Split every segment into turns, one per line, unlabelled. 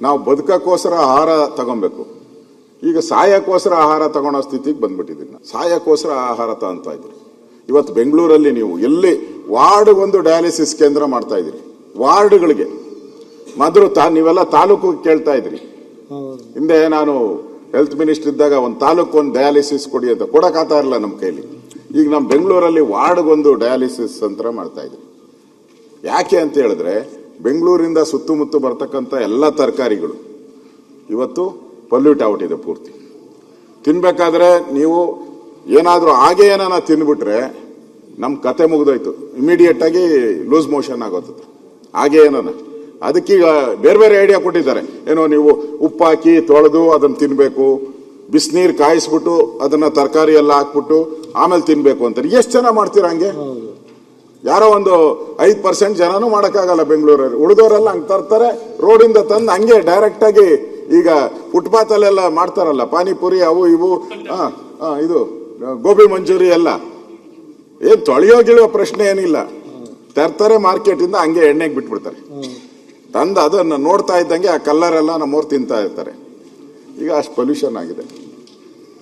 ನಾವು ಬದುಕಕ್ಕೋಸ್ಕರ ಆಹಾರ ತಗೊಬೇಕು. ಈಗ ಸಾಯಕ್ಕೋಸ್ಕರ ಆಹಾರ ತಗೊಳ್ಳೋ ಸ್ಥಿತಿಗೆ ಬಂದ್ಬಿಟ್ಟಿದ್ದೀನಿ. ಸಾಯಕ್ಕೋಸ್ಕರ ಆಹಾರ ತಗೊಂತ ಇದ್ದೀರಿ. ಇವತ್ತು ಬೆಂಗಳೂರಲ್ಲಿ ನೀವು ಎಲ್ಲಿ ವಾರ್ಡ್ ಒಂದು ಡಯಾಲಿಸಿಸ್ ಕೇಂದ್ರ ಮಾಡ್ತಾ ಇದ್ದೀರಿ. ವಾರ್ಡ್ಗಳಿಗೆ ಮೊದಲು ನೀವೆಲ್ಲ ತಾಲೂಕು ಕೇಳ್ತಾ ಇದ್ರಿ. ಹಿಂದೆ ನಾನು ಹೆಲ್ತ್ ಮಿನಿಸ್ಟರ್ ಇದ್ದಾಗ ಒಂದು ತಾಲೂಕು ಒಂದು ಡಯಾಲಿಸಿಸ್ ಕೊಡಿ ಅಂತ ಕೊಡಕ್ಕಾಗ್ತಾ ಇರಲಿಲ್ಲ ನಮ್ಮ ಕೈಲಿ. ಈಗ ನಮ್ಮ ಬೆಂಗಳೂರಲ್ಲಿ ವಾರ್ಡ್ಗೊಂದು ಡಯಾಲಿಸಿಸ್ ಅಂತ ಮಾಡ್ತಾ ಇದ್ರಿ. ಯಾಕೆ ಅಂತ ಹೇಳಿದ್ರೆ ಬೆಂಗಳೂರಿಂದ ಸುತ್ತಮುತ್ತ ಬರ್ತಕ್ಕಂಥ ಎಲ್ಲ ತರಕಾರಿಗಳು ಇವತ್ತು ಪೊಲ್ಯೂಟ್ ಆಗ್ಬಿಟ್ಟಿದೆ ಪೂರ್ತಿ. ತಿನ್ಬೇಕಾದ್ರೆ ನೀವು ಏನಾದರೂ ಹಾಗೆ ಏನಾನ ತಿನ್ಬಿಟ್ರೆ ನಮ್ಮ ಕತೆ ಮುಗಿದೋಯ್ತು. ಇಮಿಡಿಯೇಟ್ ಆಗಿ ಲೂಸ್ ಮೋಷನ್ ಆಗೋತದೆ ಹಾಗೆ ಏನಾನ. ಅದಕ್ಕೀಗ ಬೇರೆ ಬೇರೆ ಐಡಿಯಾ ಕೊಟ್ಟಿದ್ದಾರೆ. ಏನೋ ನೀವು ಉಪ್ಪು ಹಾಕಿ ತೊಳೆದು ಅದನ್ನು ತಿನ್ಬೇಕು, ಬಿಸಿನೀರು ಕಾಯಿಸ್ಬಿಟ್ಟು ಅದನ್ನ ತರಕಾರಿ ಎಲ್ಲ ಹಾಕ್ಬಿಟ್ಟು ಆಮೇಲೆ ತಿನ್ಬೇಕು ಅಂತಾರೆ. ಎಷ್ಟು ಜನ ಮಾಡ್ತೀರಾ ಹಂಗೆ? ಯಾರೋ ಒಂದು 5% ಜನನೂ ಮಾಡೋಕ್ಕಾಗಲ್ಲ ಬೆಂಗಳೂರಲ್ಲಿ. ಉಳಿದವರೆಲ್ಲ ಹಂಗೆ ತರ್ತಾರೆ, ರೋಡಿಂದ ತಂದು ಹಂಗೆ ಡೈರೆಕ್ಟ್ ಆಗಿ ಈಗ ಫುಟ್ಪಾತ್ ಅಲ್ಲೆಲ್ಲ ಮಾಡ್ತಾರಲ್ಲ ಪಾನಿಪುರಿ ಅವು ಇವು ಇದು ಗೋಬಿ ಮಂಚೂರಿ ಎಲ್ಲ ಏನ್ ತೊಳೆಯೋ ಗಿಳಿಯೋ ಪ್ರಶ್ನೆ ಏನಿಲ್ಲ. ತರ್ತಾರೆ ಮಾರ್ಕೆಟ್ ಇಂದ ಹಂಗೆ ಎಣ್ಣೆಗೆ ಬಿಟ್ಬಿಡ್ತಾರೆ. ತಂದು ಅದನ್ನ ನೋಡ್ತಾ ಇದ್ದಂಗೆ ಆ ಕಲ್ಲರ್ ಎಲ್ಲ ನಮ್ಮವ್ರು ತಿಂತಾ ಇರ್ತಾರೆ. ಈಗ ಅಷ್ಟು ಪೊಲ್ಯೂಷನ್ ಆಗಿದೆ.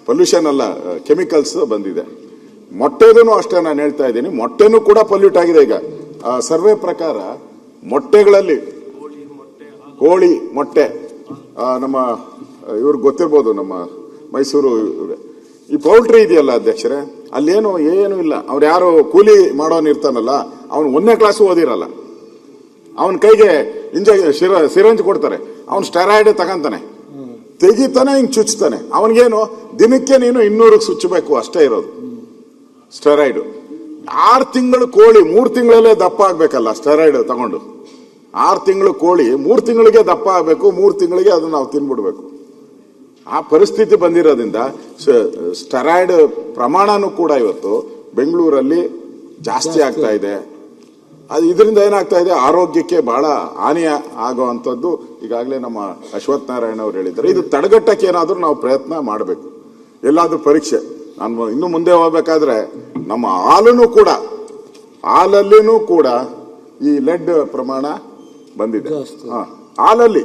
ಪೊಲ್ಯೂಷನ್ ಅಲ್ಲ, ಕೆಮಿಕಲ್ಸ್ ಬಂದಿದೆ. ಮೊಟ್ಟೆದೂ ಅಷ್ಟೇ ನಾನು ಹೇಳ್ತಾ ಇದ್ದೀನಿ. ಮೊಟ್ಟೆನೂ ಕೂಡ ಪೊಲ್ಯೂಟ್ ಆಗಿದೆ. ಈಗ ಸರ್ವೆ ಪ್ರಕಾರ ಮೊಟ್ಟೆಗಳಲ್ಲಿ ಕೋಳಿ ಮೊಟ್ಟೆ ನಮ್ಮ ಇವ್ರಿಗೆ ಗೊತ್ತಿರ್ಬೋದು, ನಮ್ಮ ಮೈಸೂರು ಈ ಪೌಲ್ಟ್ರಿ ಇದೆಯಲ್ಲ ಅಧ್ಯಕ್ಷರೇ, ಅಲ್ಲೇನು ಏನು ಇಲ್ಲ. ಅವ್ರು ಯಾರು ಕೂಲಿ ಮಾಡೋನ್ ಇರ್ತಾನಲ್ಲ, ಅವನು 1ನೇ ಕ್ಲಾಸ್ ಓದಿರಲ್ಲ, ಅವನ ಕೈಗೆ ಸಿರಂಜ್ ಕೊಡ್ತಾರೆ, ಅವನು ಸ್ಟೆರಾಯ್ಡ್ ತಗೊಂತಾನೆ, ತೆಗಿತಾನೆ, ಹಿಂಗ್ ಚುಚ್ತಾನೆ. ಅವನಿಗೇನು ದಿನಕ್ಕೆ ನೀನು 200 ಚುಚ್ಚಬೇಕು ಅಷ್ಟೇ ಇರೋದು ಸ್ಟೆರಾಯ್ಡ್. 6 ತಿಂಗಳು ಕೋಳಿ 3 ತಿಂಗಳಲ್ಲೇ ದಪ್ಪ ಆಗ್ಬೇಕಲ್ಲ ಸ್ಟೆರಾಯ್ಡ್ ತಗೊಂಡು. 6 ತಿಂಗಳು ಕೋಳಿ 3 ತಿಂಗಳಿಗೆ ದಪ್ಪ ಆಗ್ಬೇಕು, 3 ತಿಂಗಳಿಗೆ ಅದನ್ನ ನಾವು ತಿನ್ಬಿಡ್ಬೇಕು. ಆ ಪರಿಸ್ಥಿತಿ ಬಂದಿರೋದ್ರಿಂದ ಸ್ಟೆರಾಯ್ಡ್ ಪ್ರಮಾಣನೂ ಕೂಡ ಇವತ್ತು ಬೆಂಗಳೂರಲ್ಲಿ ಜಾಸ್ತಿ ಆಗ್ತಾ ಇದೆ. ಅದು ಇದರಿಂದ ಏನಾಗ್ತಾ ಇದೆ, ಆರೋಗ್ಯಕ್ಕೆ ಬಹಳ ಹಾನಿ ಆಗುವಂಥದ್ದು ಈಗಾಗಲೇ ನಮ್ಮ ಅಶ್ವಥ್ ನಾರಾಯಣ ಅವರು ಹೇಳಿದ್ದಾರೆ. ಇದು ತಡೆಗಟ್ಟಕ್ಕೆ ಏನಾದರೂ ನಾವು ಪ್ರಯತ್ನ ಮಾಡಬೇಕು. ಎಲ್ಲಾದ್ರೂ ಪರೀಕ್ಷೆ ನಾನು ಇನ್ನು ಮುಂದೆ ಹೋಗ್ಬೇಕಾದ್ರೆ ನಮ್ಮ ಹಾಲಲ್ಲಿನೂ ಕೂಡ ಈ ಲೆಡ್ ಪ್ರಮಾಣ ಬಂದಿದೆ. ಹಾಲಲ್ಲಿ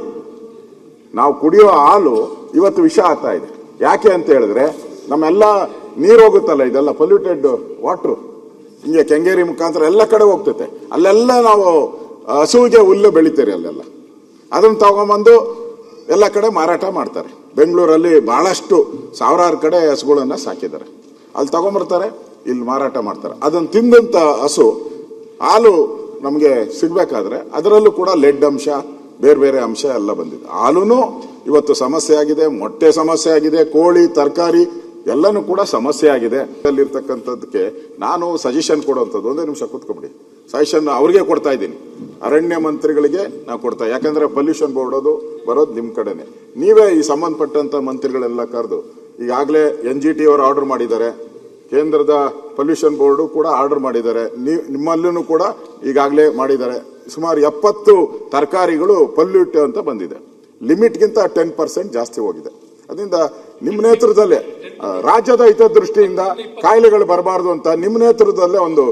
ನಾವು ಕುಡಿಯೋ ಹಾಲು ಇವತ್ತು ವಿಷ ಆಗ್ತಾ ಇದೆ. ಯಾಕೆ ಅಂತ ಹೇಳಿದ್ರೆ ನಮ್ಮೆಲ್ಲ ನೀರು ಹೋಗುತ್ತಲ್ಲ, ಇದೆಲ್ಲ ಪೊಲ್ಯೂಟೆಡ್ ವಾಟ್ರು ಹಿಂಗೆ ಕೆಂಗೇರಿ ಮುಖಾಂತರ ಎಲ್ಲ ಕಡೆ ಹೋಗ್ತೈತೆ. ಅಲ್ಲೆಲ್ಲ ನಾವು ಹಸುವಿಗೆ ಹುಲ್ಲು ಬೆಳಿತೀರಿ, ಅಲ್ಲೆಲ್ಲ ಅದನ್ನ ತಗೊಂಬಂದು ಎಲ್ಲ ಕಡೆ ಮಾರಾಟ ಮಾಡ್ತಾರೆ. ಬೆಂಗಳೂರಲ್ಲಿ ಬಹಳಷ್ಟು ಸಾವಿರಾರು ಕಡೆ ಹಸುಗಳನ್ನ ಸಾಕಿದ್ದಾರೆ. ಅಲ್ಲಿ ತಗೊಂಬರ್ತಾರೆ, ಇಲ್ಲಿ ಮಾರಾಟ ಮಾಡ್ತಾರೆ. ಅದನ್ನು ತಿಂದಂತ ಹಸು ಹಾಲು ನಮಗೆ ಸಿಗ್ಬೇಕಾದ್ರೆ ಅದರಲ್ಲೂ ಕೂಡ ಲೆಡ್ ಅಂಶ, ಬೇರೆ ಬೇರೆ ಅಂಶ ಎಲ್ಲ ಬಂದಿದೆ. ಹಾಲೂ ಇವತ್ತು ಸಮಸ್ಯೆ ಆಗಿದೆ, ಮೊಟ್ಟೆ ಸಮಸ್ಯೆ ಆಗಿದೆ, ಕೋಳಿ ತರಕಾರಿ ಎಲ್ಲನೂ ಕೂಡ ಸಮಸ್ಯೆ ಆಗಿದೆ. ಅಲ್ಲಿರ್ತಕ್ಕಂಥದ್ದಕ್ಕೆ ನಾನು ಸಜೆಷನ್ ಕೊಡುವಂಥದ್ದು, 1 ನಿಮಿಷ ಕೂತ್ಕೊಂಬಿಡಿ, ಸಜೆಷನ್ ಅವ್ರಿಗೆ ಕೊಡ್ತಾ ಇದ್ದೀನಿ, ಅರಣ್ಯ ಮಂತ್ರಿಗಳಿಗೆ ನಾವು ಕೊಡ್ತಾ. ಯಾಕಂದ್ರೆ ಪೊಲ್ಯೂಷನ್ ಬೋರ್ಡ್ ಬರೋದು ನಿಮ್ಮ ಕಡೆನೆ. ನೀವೇ ಈ ಸಂಬಂಧಪಟ್ಟಂತ ಮಂತ್ರಿಗಳೆಲ್ಲ ಕರೆದು, ಈಗಾಗಲೇ NGT ಅವರು ಆರ್ಡರ್ ಮಾಡಿದ್ದಾರೆ, ಕೇಂದ್ರದ ಪೊಲ್ಯೂಷನ್ ಬೋರ್ಡು ಕೂಡ ಆರ್ಡರ್ ಮಾಡಿದ್ದಾರೆ, ನಿಮ್ಮಲ್ಲೂ ಕೂಡ ಈಗಾಗಲೇ ಮಾಡಿದ್ದಾರೆ. ಸುಮಾರು 70 ತರಕಾರಿಗಳು ಪೊಲ್ಯೂಟ್ ಅಂತ ಬಂದಿದೆ. ಲಿಮಿಟ್ಗಿಂತ 10% ಜಾಸ್ತಿ ಹೋಗಿದೆ. ಅದರಿಂದ ನಿಮ್ಮ ನೇತೃತ್ವದಲ್ಲೇ ರಾಜ್ಯದ ಹಿತದೃಷ್ಟಿಯಿಂದ ಕಾಯಿಲೆಗಳು ಬರಬಾರ್ದು ಅಂತ ನಿಮ್ಮ ನೇತೃತ್ವದಲ್ಲೇ ಒಂದು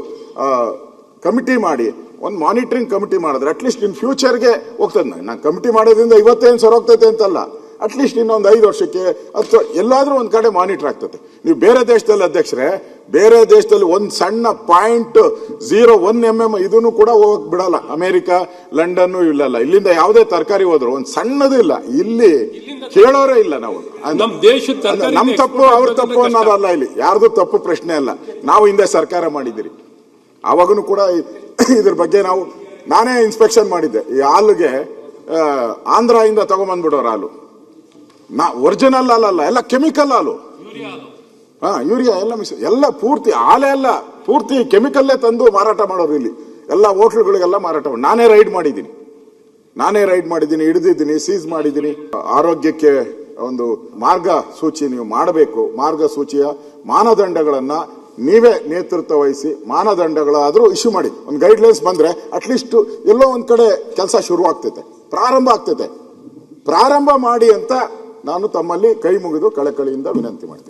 ಕಮಿಟಿ ಮಾಡಿ, ಒಂದು ಮಾನಿಟರಿಂಗ್ ಕಮಿಟಿ ಮಾಡಿದ್ರೆ ಅಟ್ಲೀಸ್ಟ್ ಇನ್ ಫ್ಯೂಚರ್ಗೆ ಹೋಗ್ತದೆ. ನಾನು ಕಮಿಟಿ ಮಾಡೋದ್ರಿಂದ ಇವತ್ತೇನು ಸರೋಗ್ತೈತೆ ಅಂತಲ್ಲ, ಅಟ್ಲೀಸ್ಟ್ ಇನ್ನೊಂದು 5 ವರ್ಷಕ್ಕೆ ಅಥವಾ ಎಲ್ಲಾದ್ರೂ ಒಂದ್ ಕಡೆ ಮಾನಿಟರ್ ಆಗ್ತದೆ. ನೀವು ಬೇರೆ ದೇಶದಲ್ಲಿ ಅಧ್ಯಕ್ಷರೇ, ಬೇರೆ ದೇಶದಲ್ಲಿ ಒಂದು ಸಣ್ಣ 0.01 mm ಇದನ್ನು ಕೂಡ ಹೋಗಕ್ ಬಿಡಲ್ಲ. ಅಮೆರಿಕ, ಲಂಡನ್ ಇಲ್ಲಲ್ಲ, ಇಲ್ಲಿಂದ ಯಾವುದೇ ತರಕಾರಿ ಹೋದ್ರು ಒಂದು ಸಣ್ಣದು ಇಲ್ಲ. ಇಲ್ಲಿ ಕೇಳೋರೇ ಇಲ್ಲ. ನಾವು ನಮ್ ತಪ್ಪು ಅವ್ರ ತಪ್ಪು ಅನ್ನೋದಲ್ಲ, ಇಲ್ಲಿ ಯಾರ್ದು ತಪ್ಪು ಪ್ರಶ್ನೆ ಅಲ್ಲ. ನಾವು ಹಿಂದೆ ಸರ್ಕಾರ ಮಾಡಿದಿರಿ, ಅವಾಗೂ ಕೂಡ ಇದ್ರ ಬಗ್ಗೆ ನಾನೇ ಇನ್ಸ್ಪೆಕ್ಷನ್ ಮಾಡಿದ್ದೆ. ಈ ಹಾಲಿಗೆ ಆಂಧ್ರದಿಂದ ತಗೊಂಡ್ಬಂದ್ಬಿಡೋರು ಹಾಲು, ಒರಿಜಿನಲ್ ಹಾಲಲ್ಲ, ಎಲ್ಲ ಕೆಮಿಕಲ್ ಹಾಲು, ಯೂರಿಯಾ ಎಲ್ಲ ಎಲ್ಲ ಪೂರ್ತಿ ಹಾಲೇ ಅಲ್ಲ, ಪೂರ್ತಿ ಕೆಮಿಕಲ್ಲೇ ತಂದು ಮಾರಾಟ ಮಾಡೋರು ಇಲ್ಲಿ. ಎಲ್ಲ ಹೋಟ್ಲುಗಳಿಗೆಲ್ಲ ಮಾರಾಟ ಮಾಡಿ ನಾನೇ ರೈಡ್ ಮಾಡಿದ್ದೀನಿ, ಹಿಡಿದಿದ್ದೀನಿ, ಸೀಸ್ ಮಾಡಿದ್ದೀನಿ. ಆರೋಗ್ಯಕ್ಕೆ ಒಂದು ಮಾರ್ಗಸೂಚಿ ನೀವು ಮಾಡಬೇಕು. ಮಾರ್ಗಸೂಚಿಯ ಮಾನದಂಡಗಳನ್ನ ನೀವೇ ನೇತೃತ್ವ ವಹಿಸಿ ಮಾನದಂಡಗಳಾದ್ರೂ ಇಶ್ಯೂ ಮಾಡಿ. ಒಂದು ಗೈಡ್ಲೈನ್ಸ್ ಬಂದ್ರೆ ಅಟ್ಲೀಸ್ಟ್ ಎಲ್ಲೋ ಒಂದ್ ಕಡೆ ಕೆಲಸ ಶುರು ಆಗ್ತೈತೆ, ಪ್ರಾರಂಭ ಮಾಡಿ ಅಂತ ನಾನು ತಮ್ಮಲ್ಲಿ ಕೈ ಮುಗಿದು ಕಳಕಳಿಯಿಂದ ವಿನಂತಿ ಮಾಡ್ತೀನಿ.